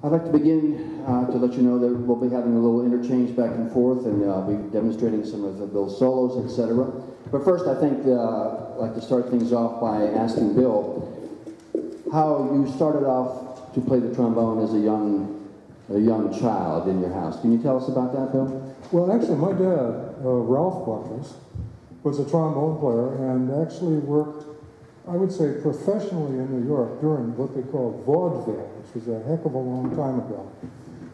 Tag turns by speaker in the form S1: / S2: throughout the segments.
S1: I'd like to begin to let you know that we'll be having a little interchange back and forth, and I'll be demonstrating some of Bill's solos, etc. But first, I think I'd like to start things off by asking Bill how you started off to play the trombone as a young child in your house. Can you tell us about that, Bill?
S2: Well, actually, my dad, Ralph Watrous, was a trombone player and actually worked, I would say, professionally in New York during what they called vaudeville, which was a heck of a long time ago.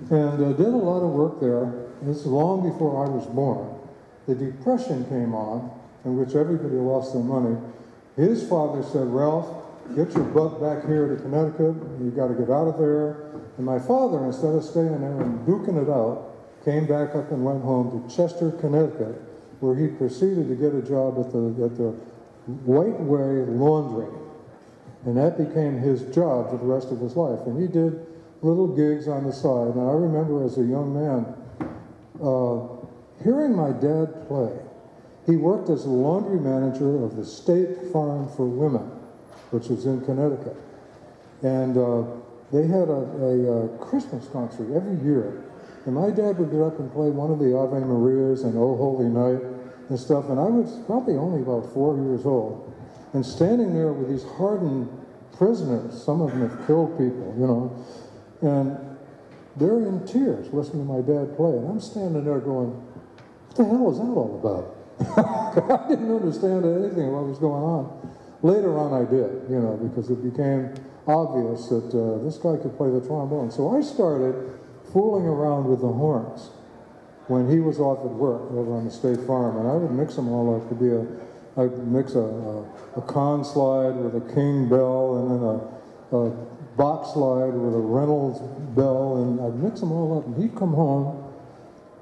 S2: And did a lot of work there. This is long before I was born. The Depression came on, in which everybody lost their money. His father said, "Ralph, get your butt back here to Connecticut. You got to get out of there." And my father, instead of staying there and duking it out, came back up and went home to Chester, Connecticut, where he proceeded to get a job at the White Way Laundry. And that became his job for the rest of his life. And he did little gigs on the side. And I remember as a young man hearing my dad play. He worked as a laundry manager of the State Farm for Women, which was in Connecticut. And they had a Christmas concert every year. And my dad would get up and play one of the Ave Marias and O Holy Night and stuff. And I was probably only about 4 years old. And standing there with these hardened prisoners, some of them have killed people, you know, and they're in tears listening to my dad play. And I'm standing there going, what the hell is that all about? I didn't understand anything of what was going on. Later on I did, you know, because it became obvious that this guy could play the trombone. So I started fooling around with the horns when he was off at work over on the State Farm, and I would mix them all up to be I'd mix a con slide with a King bell, and then a box slide with a Reynolds bell, and I'd mix them all up, and he'd come home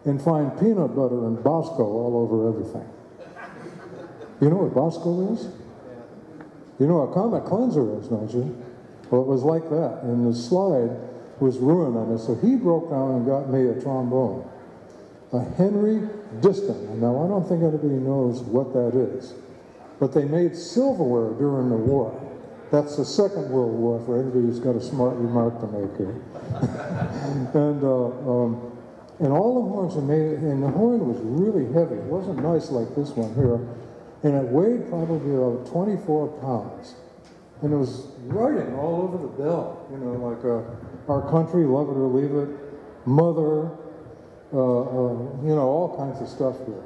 S2: and find peanut butter and Bosco all over everything. You know what Bosco is? You know what a comet cleanser is, don't you? Well, it was like that, and the slide was ruined on it, so he broke down and got me a trombone. A Henry Diston. Now, I don't think anybody knows what that is, but they made silverware during the war. That's the Second World War, for anybody who's got a smart remark to make here. And all the horns were made, and the horn was really heavy. It wasn't nice like this one here. And it weighed probably about 24 pounds. And it was writing all over the bell, you know, like Our Country, Love It or Leave It, Mother, you know, all kinds of stuff here.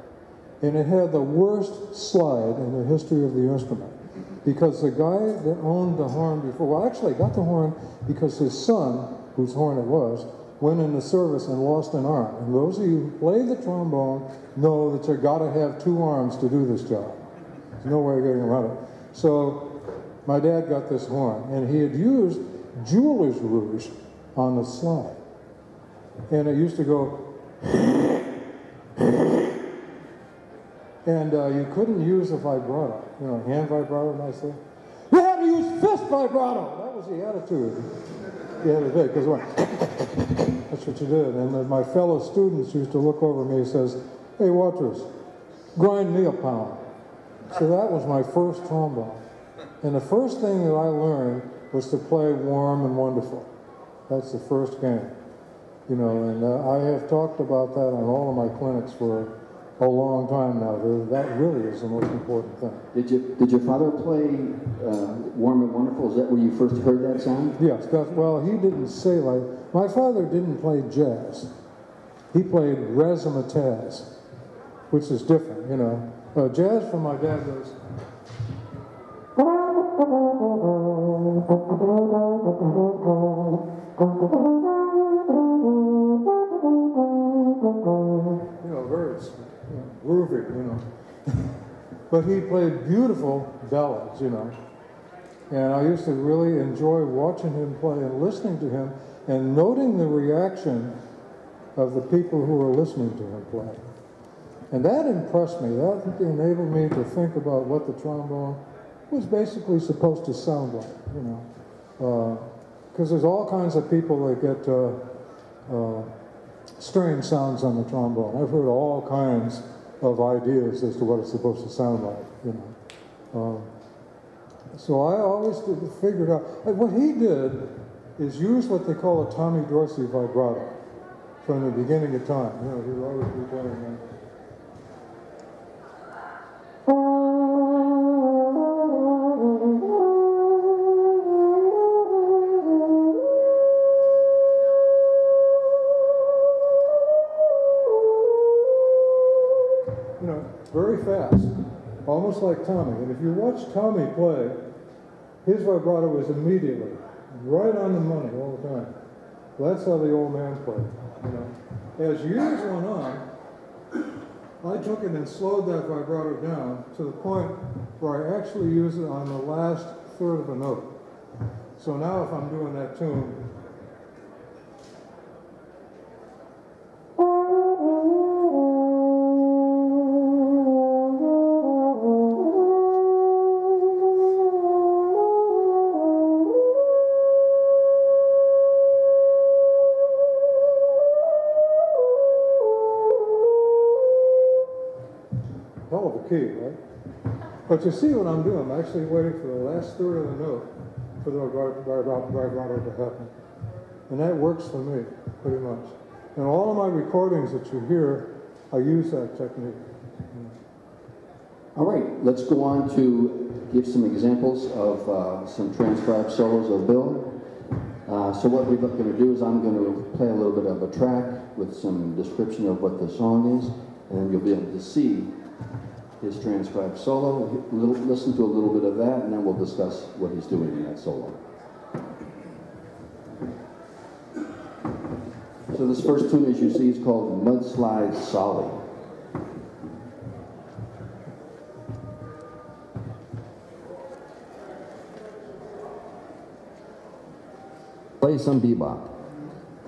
S2: And it had the worst slide in the history of the instrument. Because the guy that owned the horn before, well, actually got the horn because his son, whose horn it was, went into service and lost an arm. And those of you who play the trombone know that you've got to have 2 arms to do this job. There's no way of getting around it. So my dad got this horn, and he had used jeweler's rouge on the slide. And it used to go, and you couldn't use a vibrato, you know, hand vibrato, I say. You had to use fist vibrato. That was the attitude you had to take, because that's what you did. And my fellow students used to look over me and says, "Hey, Watrous, grind me a pound." So that was my first trombone. And the first thing that I learned was to play Warm and Wonderful. That's the first game. You know, and I have talked about that on all of my clinics for a long time now. That really is the most important thing.
S1: Did your father play Warm and Wonderful? Is that where you first heard that sound?
S2: Yes. Well, he didn't say like... My father didn't play jazz. He played razzmatazz, which is different, you know. Jazz from my dad goes... You know, very groovy, you know. But he played beautiful ballads, you know. And I used to really enjoy watching him play and listening to him and noting the reaction of the people who were listening to him play. And that impressed me. That enabled me to think about what the trombone was basically supposed to sound like, you know. Because there's all kinds of people that get strange sounds on the trombone. I've heard all kinds of ideas as to what it's supposed to sound like, you know. So I always figured out, what he did is use what they call a Tommy Dorsey vibrato from the beginning of time. You know, he would always be playing that. You know, very fast, almost like Tommy. And if you watch Tommy play, his vibrato is immediately right on the money all the time. Well, that's how the old man played. You know, as years went on, I took it and slowed that vibrato down to the point where I actually use it on the last third of a note. So now, if I'm doing that tune, hell of a key, right? But you see what I'm doing. I'm actually waiting for the last third of the note for the vibrato to happen. And that works for me, pretty much. And all of my recordings that you hear, I use that technique.
S1: All right, let's go on to give some examples of some transcribed solos of Bill. So what we're going to do is I'm going to play a little bit of a track with some description of what the song is, and then you'll be able to see his transcribed solo. Listen to a little bit of that, and then we'll discuss what he's doing in that solo. So this first tune, as you see, is called Mudslide Solly. Play some bebop.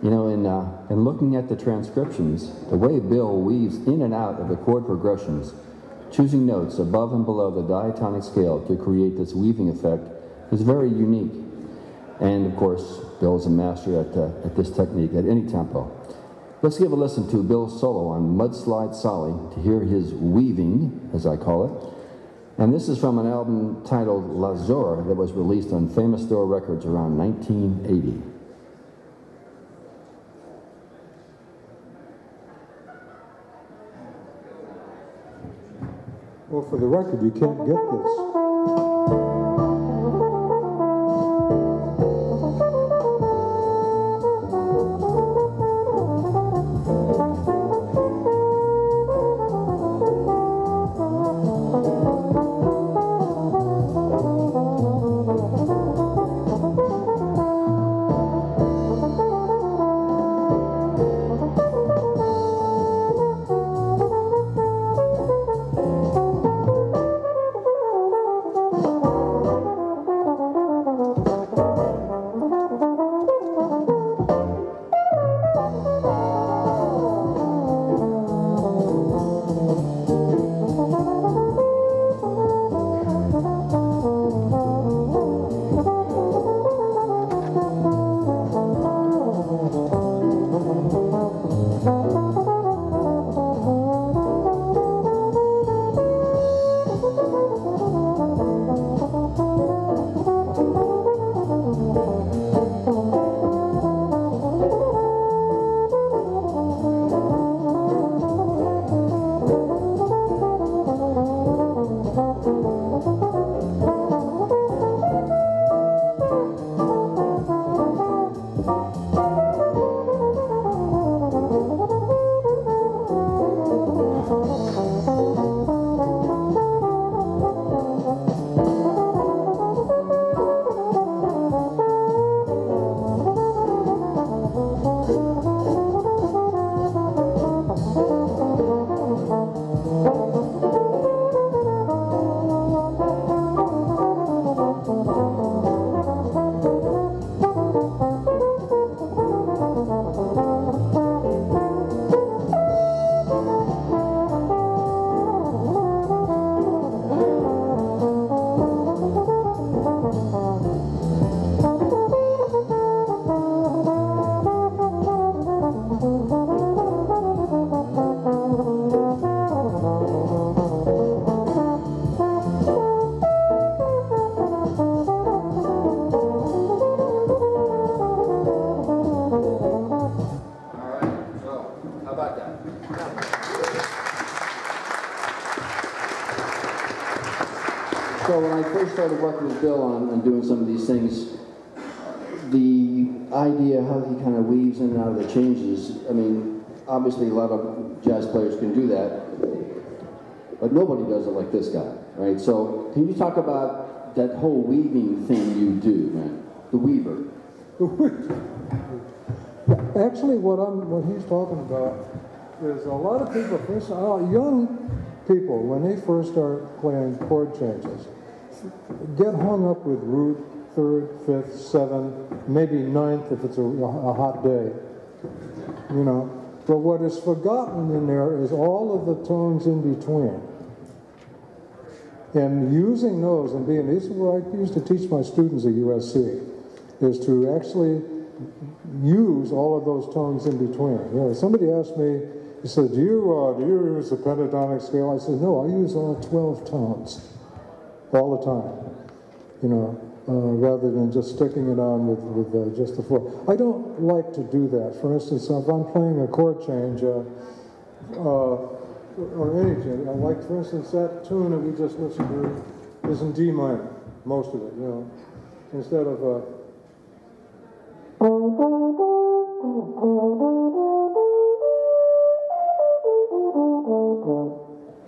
S1: You know, in looking at the transcriptions, the way Bill weaves in and out of the chord progressions, choosing notes above and below the diatonic scale to create this weaving effect is very unique. And of course, Bill is a master at this technique at any tempo. Let's give a listen to Bill's solo on Mudslide Solly to hear his weaving, as I call it. And this is from an album titled Lazur that was released on Famous Store Records around 1980.
S2: Well, for the record, you can't get this.
S1: So when I first started working with Bill on doing some of these things, the idea how he kind of weaves in and out of the changes, I mean, obviously a lot of jazz players can do that, but nobody does it like this guy, right? So can you talk about that whole weaving thing you do, man? The weaver.
S2: Actually, what he's talking about is a lot of people, for instance, young people, when they first start playing chord changes, get hung up with root, third, fifth, seventh, maybe ninth if it's a hot day, you know. But what is forgotten in there is all of the tones in between. And using those and being, this is what I used to teach my students at USC, is to actually use all of those tones in between. You know, somebody asked me, he said, do you use the pentatonic scale? I said, no, I use all 12 tones all the time, you know, rather than just sticking it on with just the four. I don't like to do that. For instance, if I'm playing a chord change, or any change, I like, for instance, that tune that we just listened to is in D minor, most of it, you know, instead of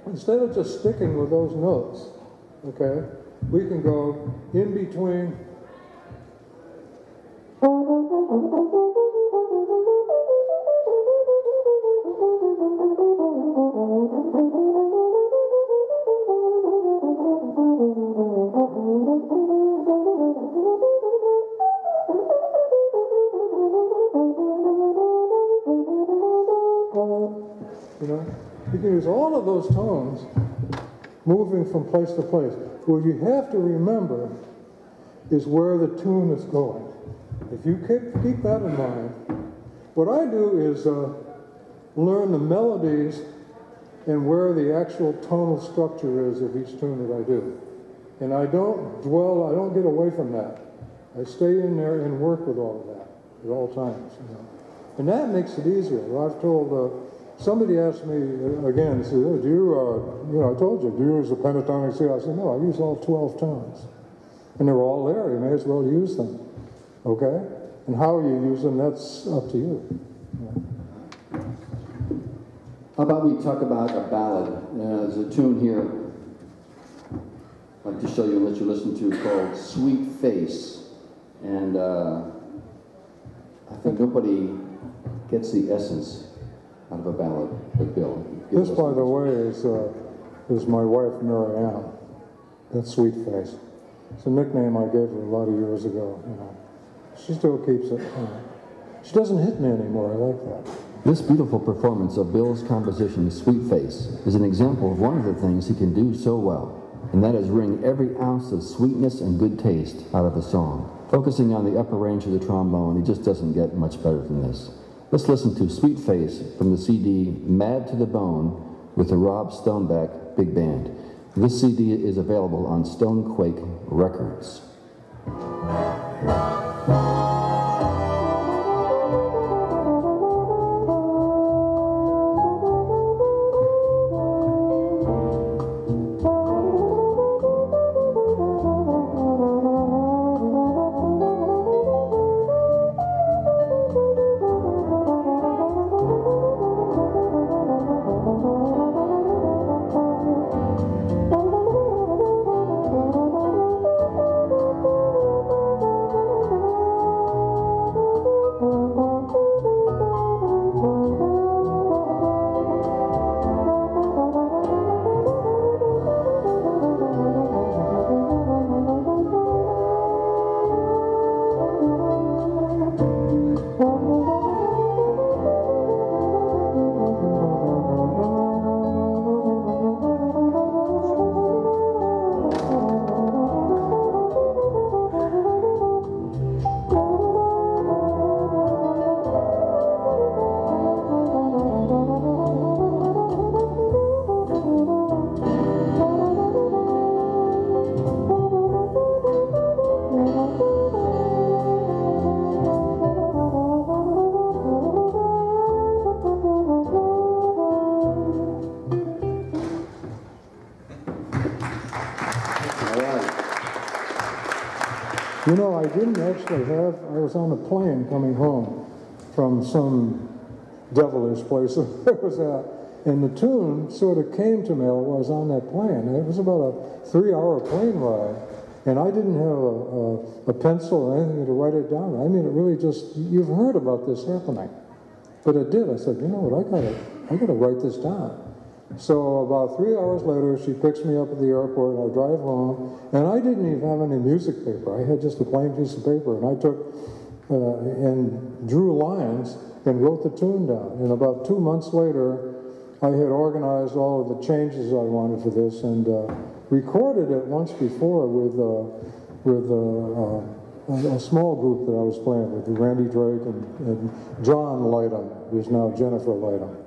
S2: instead of just sticking with those notes, okay, we can go in between. You know, you can use all of those tones moving from place to place. What you have to remember is where the tune is going. If you keep that in mind, what I do is learn the melodies and where the actual tonal structure is of each tune that I do. And I don't get away from that. I stay in there and work with all of that at all times. You know. And that makes it easier. I've told, somebody asked me again, said, oh, do you know, I told you, do you use the pentatonic scale? I said, no, I use all 12 tones. And they're all there, you may as well use them, okay? And how you use them, that's up to you. Yeah.
S1: How about we talk about a ballad? There's a tune here I'd like to show you and let you listen to called Sweet Face. And I think nobody gets the essence out of a ballad but Bill.
S2: This, by the way, is my wife, Mary Ann. That's Sweet Face. It's a nickname I gave her a lot of years ago. You know. She still keeps it. You know. She doesn't hit me anymore. I like that.
S3: This beautiful performance of Bill's composition, Sweet Face, is an example of one of the things he can do so well, and that is wring every ounce of sweetness and good taste out of a song. Focusing on the upper range of the trombone, he just doesn't get much better than this. Let's listen to Sweet Face from the CD Mad to the Bone with the Rob Stoneback Big Band. This CD is available on Stonequake Records.
S2: You know, I didn't actually have, I was on a plane coming home from some devilish place that I was at, and the tune sort of came to me while I was on that plane. And it was about a 3-hour plane ride, and I didn't have a pencil or anything to write it down. I mean, it really just, you've heard about this happening. But it did. I said, you know what, I gotta write this down. So about 3 hours later, she picks me up at the airport, and I drive home, and I didn't even have any music paper. I had just a plain piece of paper, and I took and drew lines and wrote the tune down. And about 2 months later, I had organized all of the changes I wanted for this, and recorded it once before with a small group that I was playing with, Randy Drake and John Lightham, who's now Jennifer Lightham.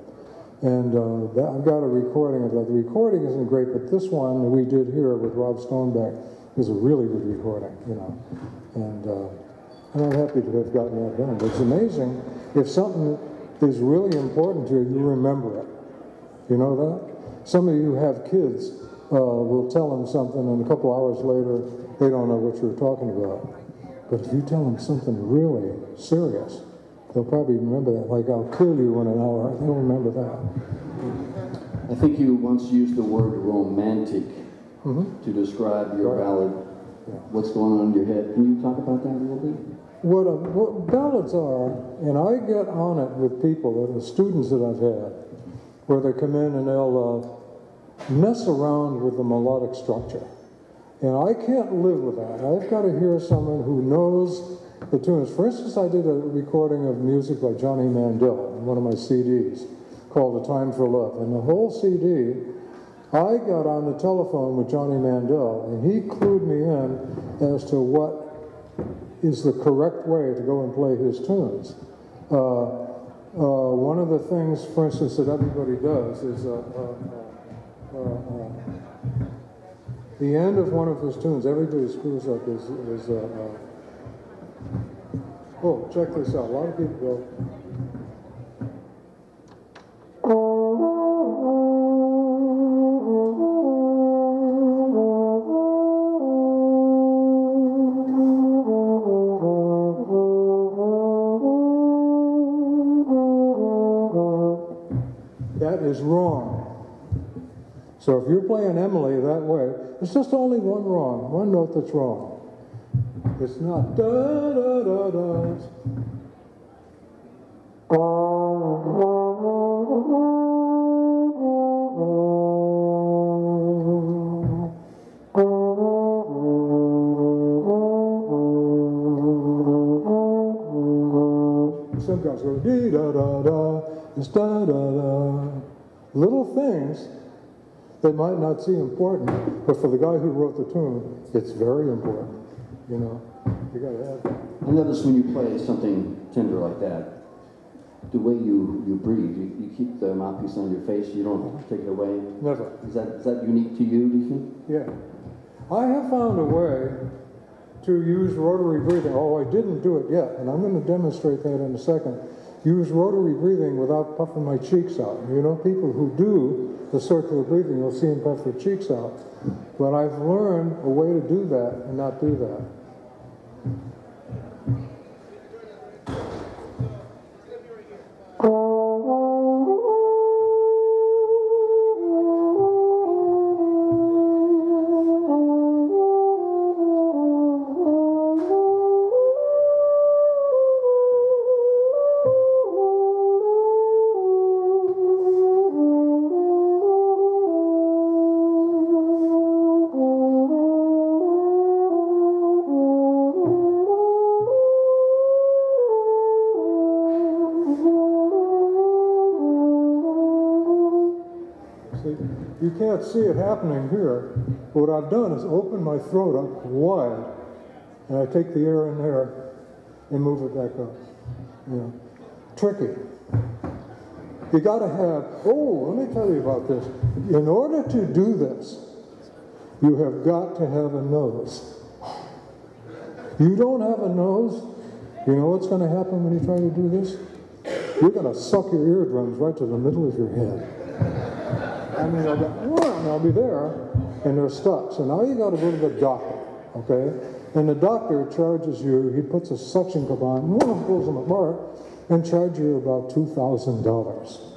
S2: And I've got a recording of that. The recording isn't great, but this one that we did here with Rob Stoneback is a really good recording, you know. And I'm happy to have gotten that done. But it's amazing, if something is really important to you, you remember it. You know that? Some of you have kids, will tell them something, and a couple hours later, they don't know what you're talking about. But if you tell them something really serious, they'll probably remember that, like I'll kill you in an hour. They'll remember that.
S1: I think you once used the word romantic to describe your ballad.
S2: Yeah.
S1: What's going on in your head? Can you talk about that a little bit?
S2: What ballads are, and I get on it with people, the students that I've had, where they come in and they'll mess around with the melodic structure. And I can't live with that. I've got to hear someone who knows the tunes. For instance, I did a recording of music by Johnny Mandel on one of my CDs called A Time for Love. And the whole CD, I got on the telephone with Johnny Mandel, and he clued me in as to what is the correct way to go and play his tunes. One of the things, for instance, that everybody does is the end of one of his tunes, everybody screws up, is oh, check this out. A lot of people go. That is wrong. So if you're playing Emily that way, there's just only one note that's wrong. It's not da da da da. Some guys go dee da da da. It's da da da. Little things they might not seem important, but for the guy who wrote the tune, it's very important. You know, you got to have that.
S1: I notice when you play something tender like that, the way you breathe, you keep the mouthpiece on your face, you don't take it away.
S2: Never.
S1: Is that unique to you, do you think?
S2: Yeah. I have found a way to use rotary breathing. Oh, I didn't do it yet, and I'm going to demonstrate that in a second. Use rotary breathing without puffing my cheeks out. You know, people who do the circular breathing, you'll see them puff their cheeks out. But I've learned a way to do that and not do that. You can't see it happening here, but what I've done is open my throat up wide, and I take the air in there and move it back up. You know, tricky. You got to have, oh, let me tell you about this. In order to do this, you have got to have a nose. You don't have a nose, you know what's going to happen when you try to do this? You're going to suck your eardrums right to the middle of your head. I mean, I'll be there, and they're stuck. So now you got to go to the doctor, okay? And the doctor charges you, he puts a suction cup on, pulls them apart, and charges you about $2,000.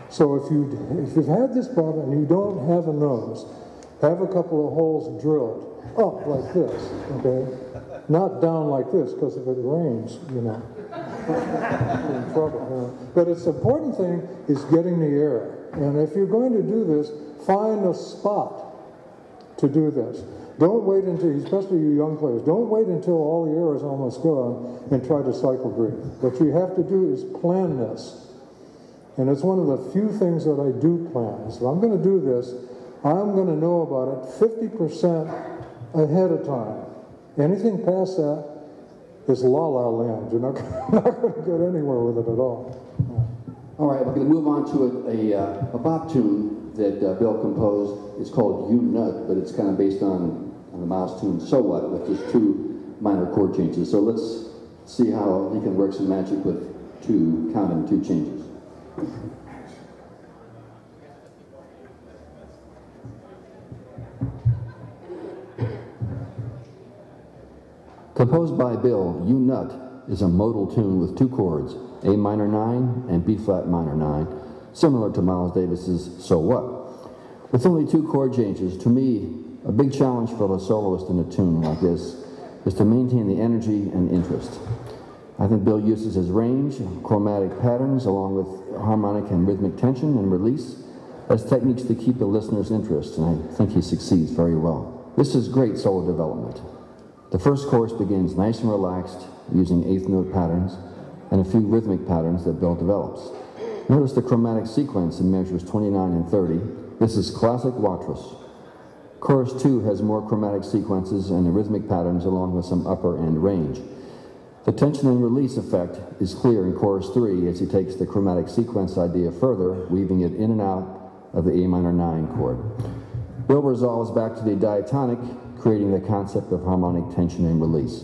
S2: So if you've had this problem and you don't have a nose, have a couple of holes drilled up like this, okay? Not down like this, because if it rains, you know, you're in trouble. You know? But it's the important thing is getting the air. And if you're going to do this, find a spot to do this. Don't wait until, especially you young players, don't wait until all the air is almost gone and try to cycle breathe. What you have to do is plan this. And it's one of the few things that I do plan. So I'm going to do this. I'm going to know about it 50% ahead of time. Anything past that is la-la land. You're not going to get anywhere with it at all.
S1: All right, we're going to move on to a bop tune that Bill composed. It's called You Nut, but it's kind of based on the Miles tune So What, with just 2 minor chord changes. So let's see how he can work some magic with 2 changes.
S3: Composed by Bill, You Nut is a modal tune with 2 chords, A minor 9 and B flat minor 9, similar to Miles Davis's So What. With only 2 chord changes, to me, a big challenge for a soloist in a tune like this is to maintain the energy and interest. I think Bill uses his range, chromatic patterns, along with harmonic and rhythmic tension and release as techniques to keep the listener's interest, and I think he succeeds very well. This is great solo development. The first chorus begins nice and relaxed, using 8th note patterns and a few rhythmic patterns that Bill develops. Notice the chromatic sequence in measures 29 and 30. This is classic Watrous. Chorus 2 has more chromatic sequences and the rhythmic patterns along with some upper end range. The tension and release effect is clear in chorus 3 as he takes the chromatic sequence idea further, weaving it in and out of the A minor 9 chord. Bill resolves back to the diatonic, creating the concept of harmonic tension and release.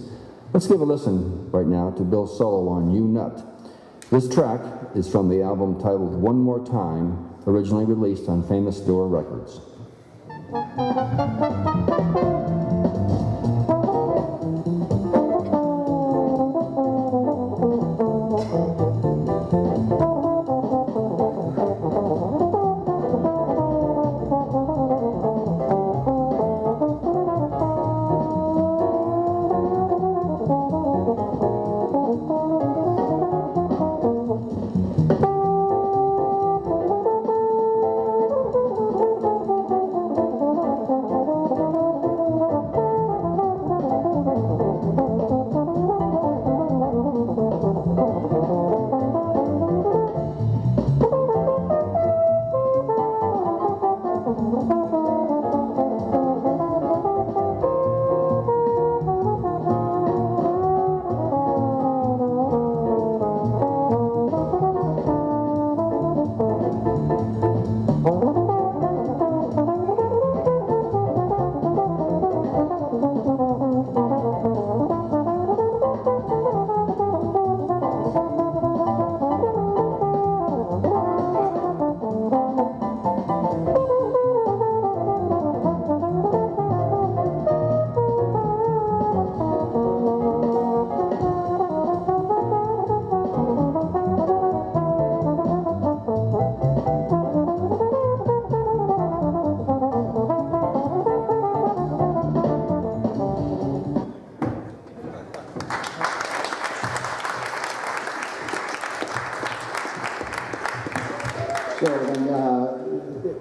S3: Let's give a listen right now to Bill's solo on You Nut. This track is from the album titled One More Time, originally released on Famous Door Records.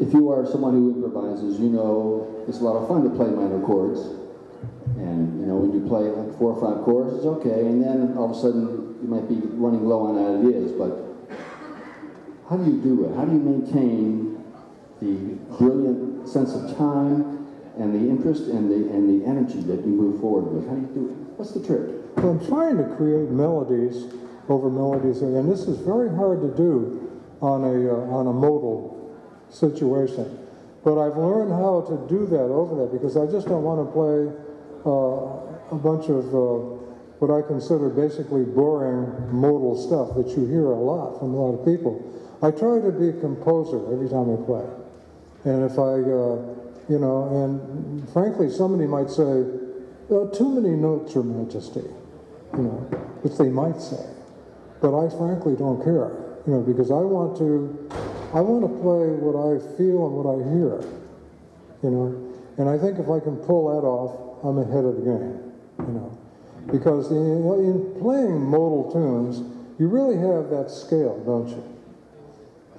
S1: If you are someone who improvises, you know it's a lot of fun to play minor chords. And you know, when you play like 4 or 5 chords, it's okay, and then all of a sudden you might be running low on ideas, but how do you do it? How do you maintain the brilliant sense of time and the interest and the energy that you move forward with? How do you do it? What's the trick?
S2: Well, I'm trying to create melodies over melodies, and this is very hard to do on a modal situation. But I've learned how to do that over that because I just don't want to play a bunch of what I consider basically boring modal stuff that you hear a lot from a lot of people. I try to be a composer every time I play. And if I, you know, and frankly, somebody might say, too many notes, Your Majesty, you know, which they might say. But I frankly don't care, you know, because I want to play what I feel and what I hear, you know. And I think if I can pull that off, I'm ahead of the game, you know. Because in playing modal tunes, you really have that scale, don't you?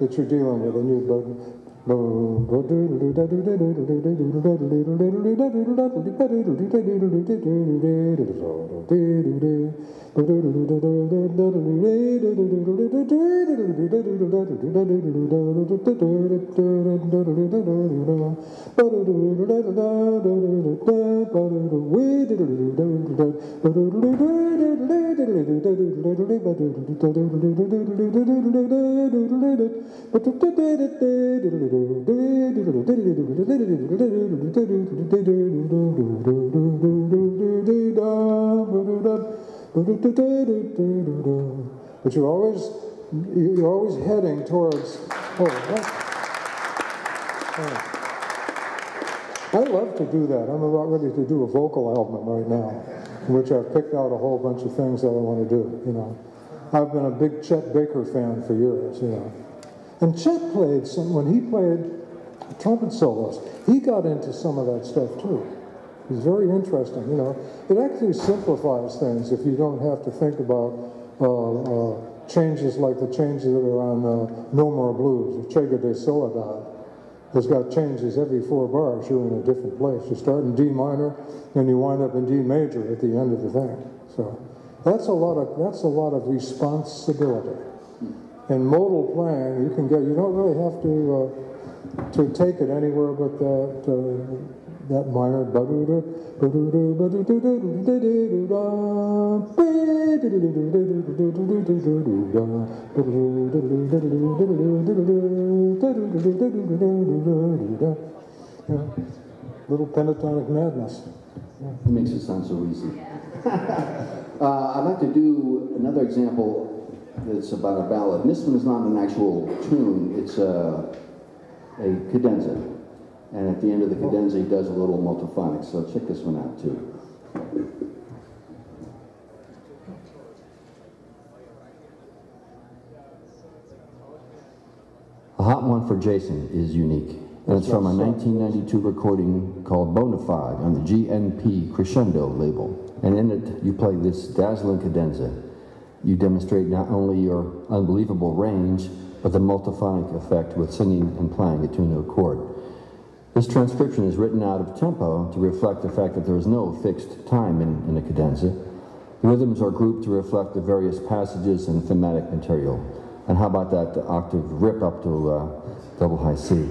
S2: That you're dealing with, and you but you're always heading towards, I love to do that. I'm about ready to do a vocal album right now, in which I've picked out a whole bunch of things that I want to do, you know. I've been a big Chet Baker fan for years, you know. And Chet played when he played trumpet solos, he got into some of that stuff too. It's very interesting, you know. It actually simplifies things if you don't have to think about changes like the changes that are on No More Blues, Chega de Soledad. Has got changes every 4 bars. You're in a different place. You start in D minor, and you wind up in D major at the end of the thing. So that's a lot of responsibility. In modal playing, you don't really have to take it anywhere but that minor. Little pentatonic madness.
S1: It makes it sound so easy. I'd like to do another example that's about a ballad. And this one is not an actual tune, it's a cadenza. And at the end of the cadenza, he does a little multiphonic. So check this one out, too.
S3: A hot one for Jason is unique, and it's from a 1992 recording called Bonafide on the GNP Crescendo label. And in it, you play this dazzling cadenza. You demonstrate not only your unbelievable range, but the multiphonic effect with singing and playing a tune or chord. This transcription is written out of tempo to reflect the fact that there is no fixed time in a cadenza. The rhythms are grouped to reflect the various passages and thematic material. And how about that octave rip up to double high C?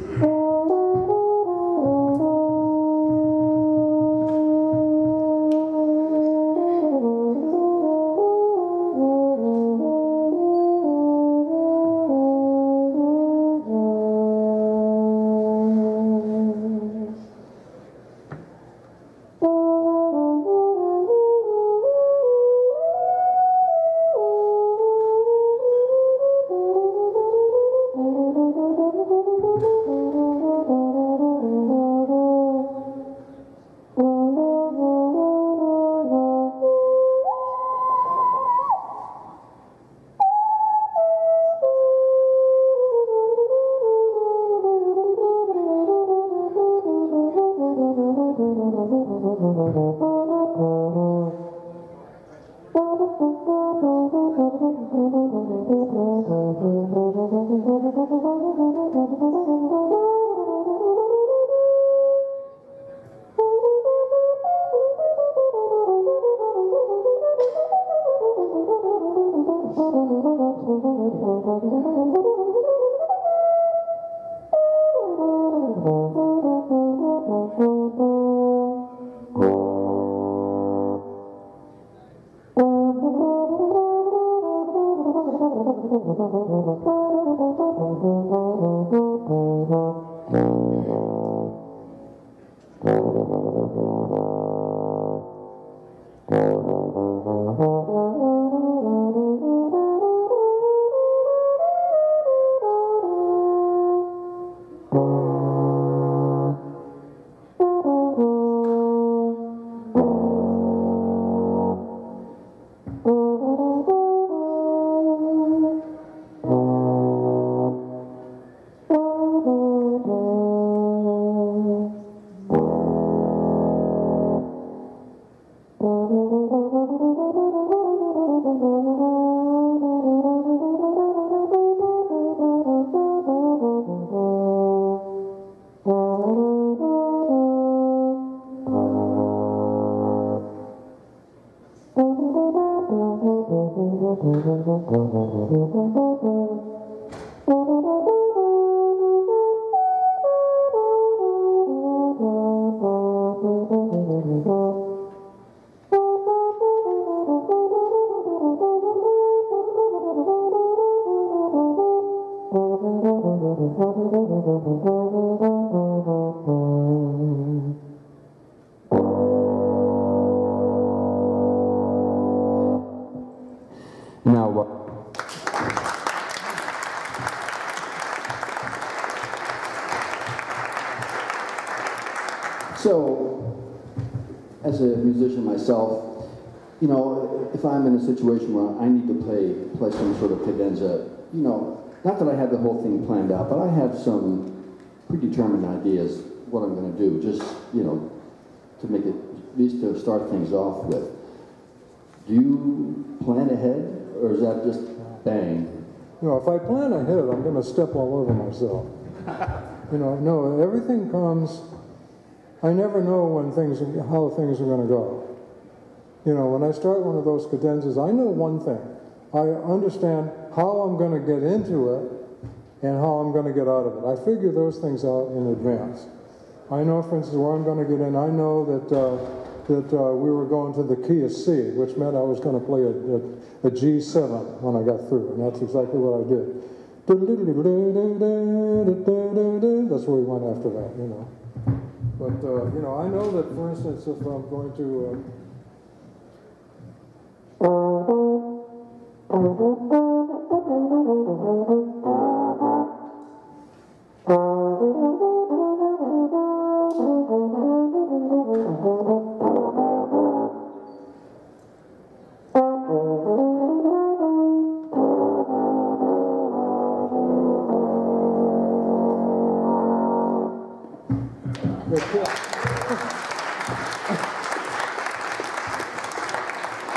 S3: Now,
S1: so, as a musician myself, you know, if I'm in a situation where I need to play some sort of cadenza, you know, not that I have the whole thing planned out, but I have some predetermined ideas what I'm going to do, just, you know, to make it, at least to start things off with. Do you plan ahead, or is that just bang?
S2: You know, if I plan ahead, I'm going to step all over myself. You know, no, everything comes. I never know how things are going to go. You know, when I start one of those cadenzas, I know one thing. I understand how I'm going to get into it and how I'm going to get out of it. I figure those things out in advance. I know, for instance, where I'm going to get in. I know that we were going to the key of C, which meant I was going to play a G7 when I got through, and that's exactly what I did. That's where we went after that, you know. But, you know, I know that, for instance, if I'm going to...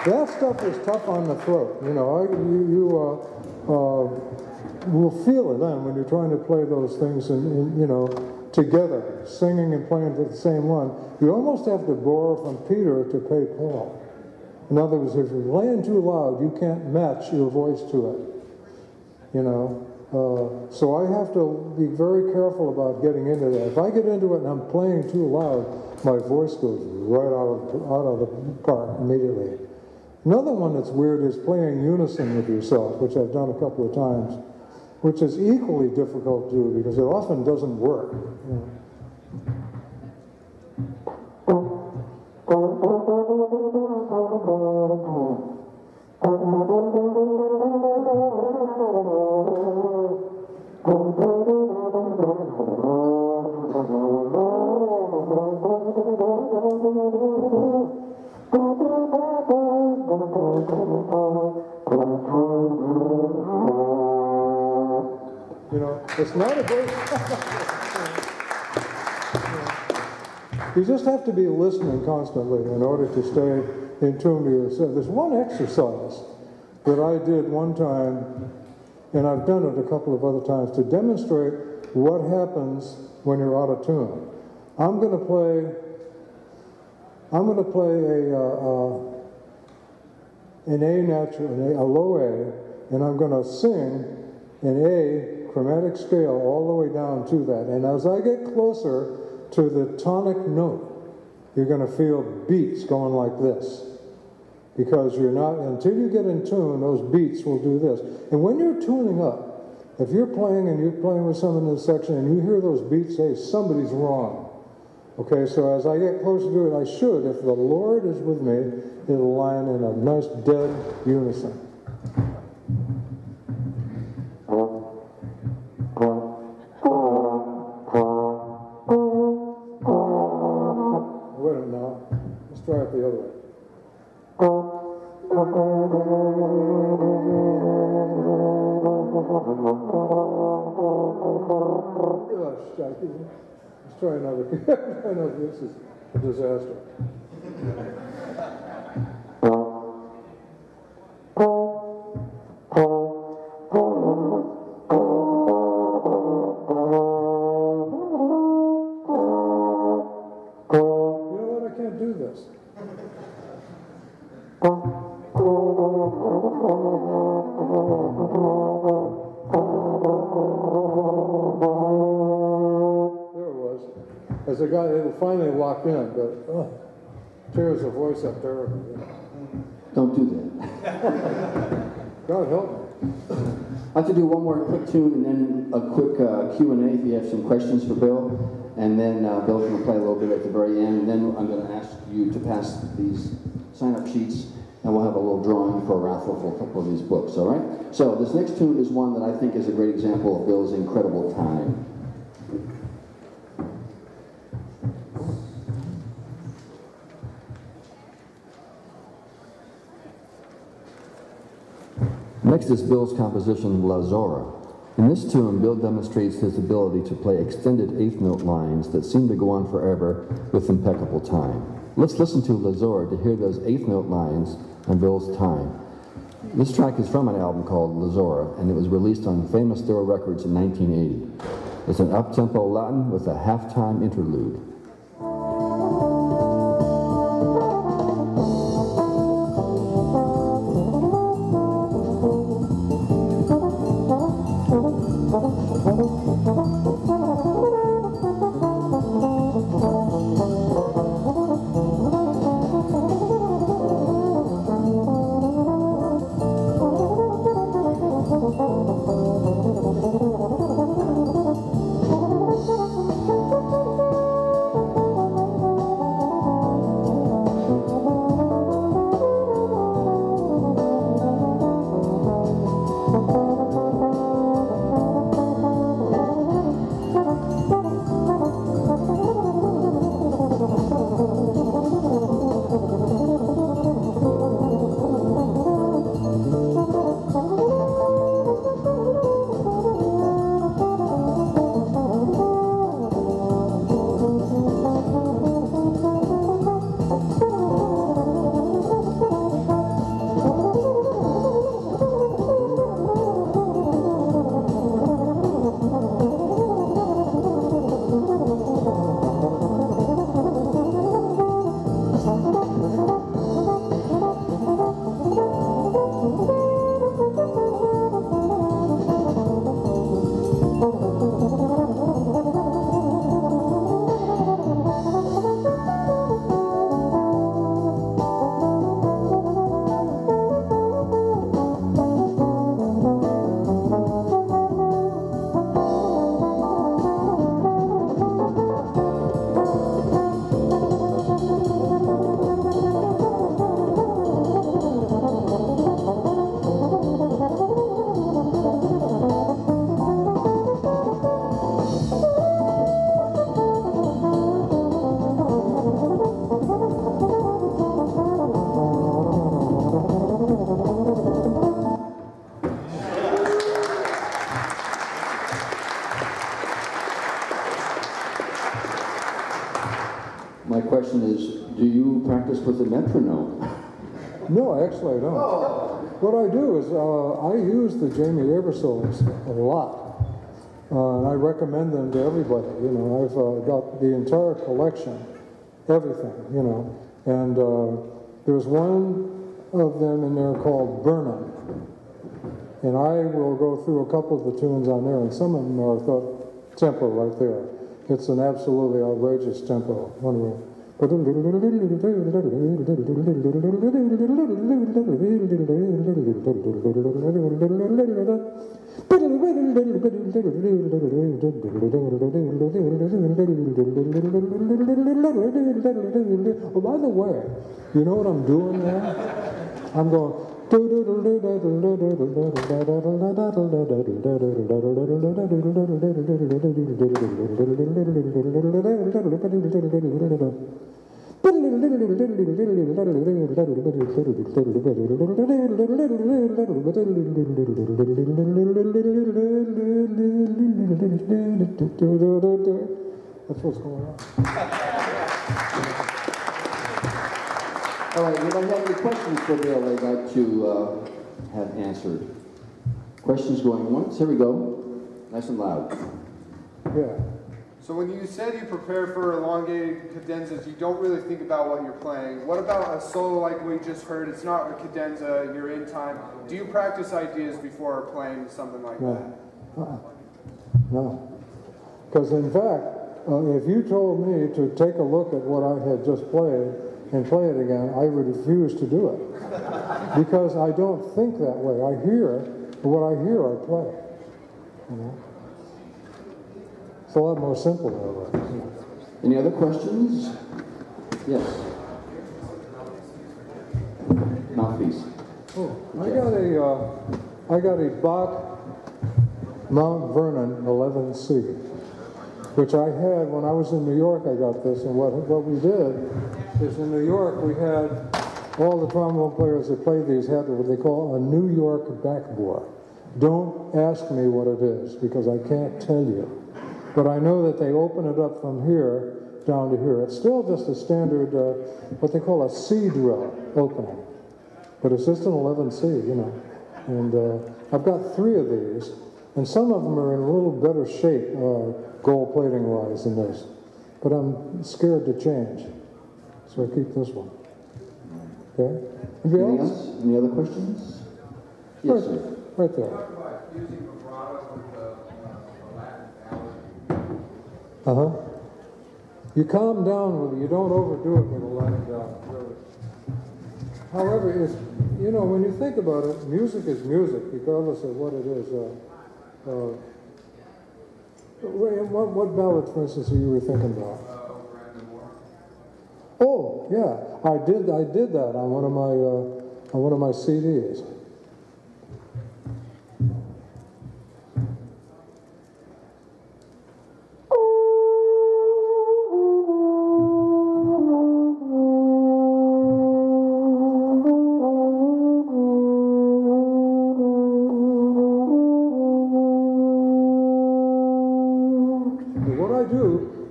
S2: That stuff is tough on the throat. You know, you will feel it then when you're trying to play those things and you know, together, singing and playing to the same one. You almost have to borrow from Peter to pay Paul. In other words, if you're playing too loud, you can't match your voice to it. You know, so I have to be very careful about getting into that. If I get into it and I'm playing too loud, my voice goes right out of the park immediately. Another one that's weird is playing unison with yourself, which I've done a couple of times, which is equally difficult to do because it often doesn't work. You know. You know, it's not a great... You just have to be listening constantly in order to stay in tune to yourself. There's one exercise that I did one time, and I've done it a couple of other times, to demonstrate what happens when you're out of tune. I'm going to play an A natural, a low A, and I'm going to sing an A chromatic scale all the way down to that. And as I get closer to the tonic note, you're going to feel beats going like this. Because you're not, until you get in tune, those beats will do this. And when you're tuning up, if you're playing and you're playing with someone in the section and you hear those beats, say, somebody's wrong. Okay, so as I get closer to it, I should, if the Lord is with me, it'll line in a nice dead unison. Wait a minute now. Let's try it the other way. Let's try another. I know this is a disaster. You know what? I can't do this. As a guy, it finally locked in, but tears the voice up terribly.
S1: Don't do that.
S2: God help me.
S1: I'd like to do one more quick tune and then a quick Q&A if you have some questions for Bill. And then Bill's going to play a little bit at the very end. And then I'm going to ask you to pass these sign-up sheets, and we'll have a little drawing for a raffle for a couple of these books, all right? So this next tune is one that I think is a great example of Bill's incredible time.
S3: Next is Bill's composition, La Zora. In this tune, Bill demonstrates his ability to play extended eighth note lines that seem to go on forever with impeccable time. Let's listen to La Zora to hear those eighth note lines on Bill's time. This track is from an album called La Zora, and it was released on Famous Thorough Records in 1980. It's an up-tempo Latin with a halftime interlude.
S1: My question is, do you practice with a metronome?
S2: No, actually I don't.
S1: Oh.
S2: What I do is I use the Jamie Aebersols a lot. And I recommend them to everybody. You know, I've got the entire collection, everything, you know. And there's one of them in there called Burnham. And I will go through a couple of the tunes on there, and some of them are got tempo right there. It's an absolutely outrageous tempo. One way. Oh, by the way, you know what I'm doing there? I'm going. That's what's going on.
S1: All right, anybody have any questions for Bill they'd like to have answered? Questions going once? Here we go. Nice and loud.
S2: Yeah.
S4: So when you said you prepare for elongated cadenzas, you don't really think about what you're playing. What about a solo like we just heard? It's not a cadenza, you're in time. Do you practice ideas before playing something like that?
S2: No. Because in fact, if you told me to take a look at what I had just played and play it again, I would refuse to do it. Because I don't think that way. I hear But what I hear, I play. You know? It's a lot more simple that way.
S1: Any other questions? Yes. Mouthpiece.
S2: Oh, I got a Bach Mount Vernon 11C, which I had when I was in New York. I got this, and what we did is in New York we had all the trombone players that played these had what they call a New York backbore. Don't ask me what it is because I can't tell you, but I know that they open it up from here down to here. It's still just a standard, what they call a C drill opening. But it's just an 11C, you know. And I've got 3 of these, and some of them are in a little better shape, gold plating-wise than this. But I'm scared to change, so I keep this one. Okay?
S1: Anything else? Any other questions? Yes,
S2: Right,
S1: sir.
S2: right there.
S5: Talk about using vibrato with the Latin ballad.
S2: Uh-huh. You calm down with it. You don't overdo it with a Latin ballad, really. However, it's, you know, when you think about it, music is music, regardless of what it is. What ballad, for instance, you were thinking about? Oh, yeah, I did that on one of my CDs.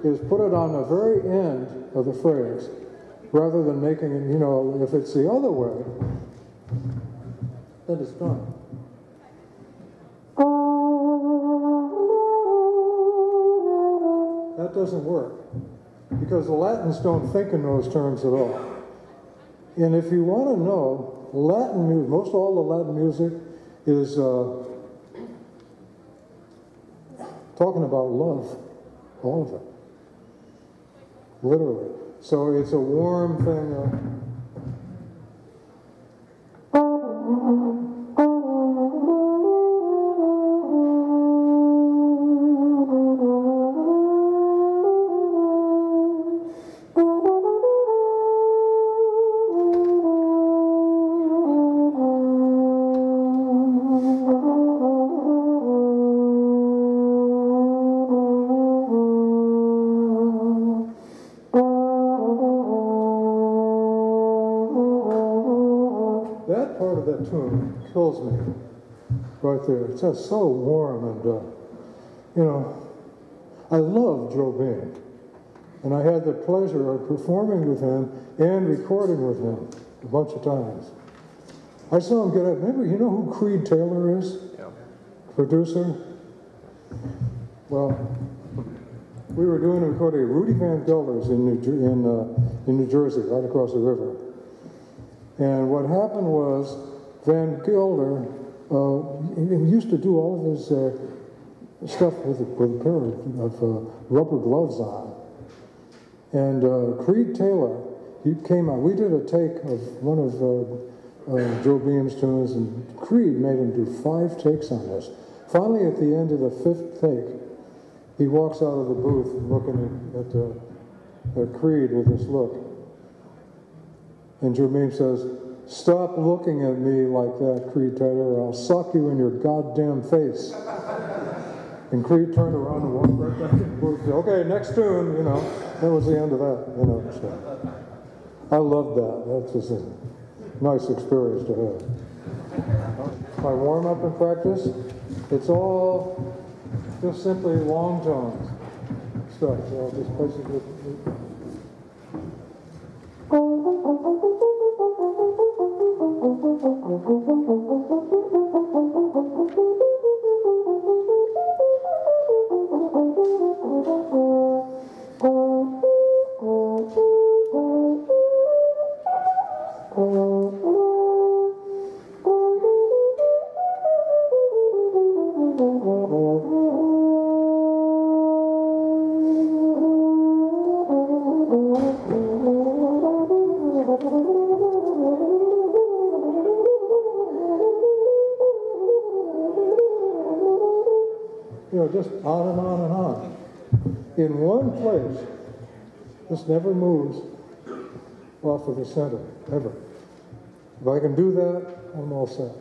S2: Is put it on the very end of the phrase, rather than making it, you know, if it's the other way, then it's done. That doesn't work, because the Latins don't think in those terms at all. And if you want to know, Latin music, most all the Latin music is talking about love, all of it. Literally. So it's a warm thing. That part of that tune kills me right there. It's just so warm and, you know, I love Joe Beam. And I had the pleasure of performing with him and recording with him a bunch of times. I saw him get up. Remember, you know who Creed Taylor is? Yeah. Producer? Well, we were doing a recording of Rudy Van Gelder's in New Jersey, right across the river. And what happened was Van Gelder, he used to do all of his stuff with a pair of rubber gloves on. And Creed Taylor, he came out. We did a take of one of Joe Beam's tunes, and Creed made him do 5 takes on this. Finally, at the end of the 5th take, he walks out of the booth looking at Creed with this look. And Joe Beam says, "Stop looking at me like that, Creed Taylor, or I'll sock you in your goddamn face." And Creed turned around and walked right back to the booth. Okay, next tune, you know. That was the end of that, you know. So I loved that. That's just a nice experience to have. My warm-up and practice, it's all just simply long tones stuff. So I'll just basically... You know, just on and on and on. In one place, this never moves off of the center, ever. If I can do that, I'm all set.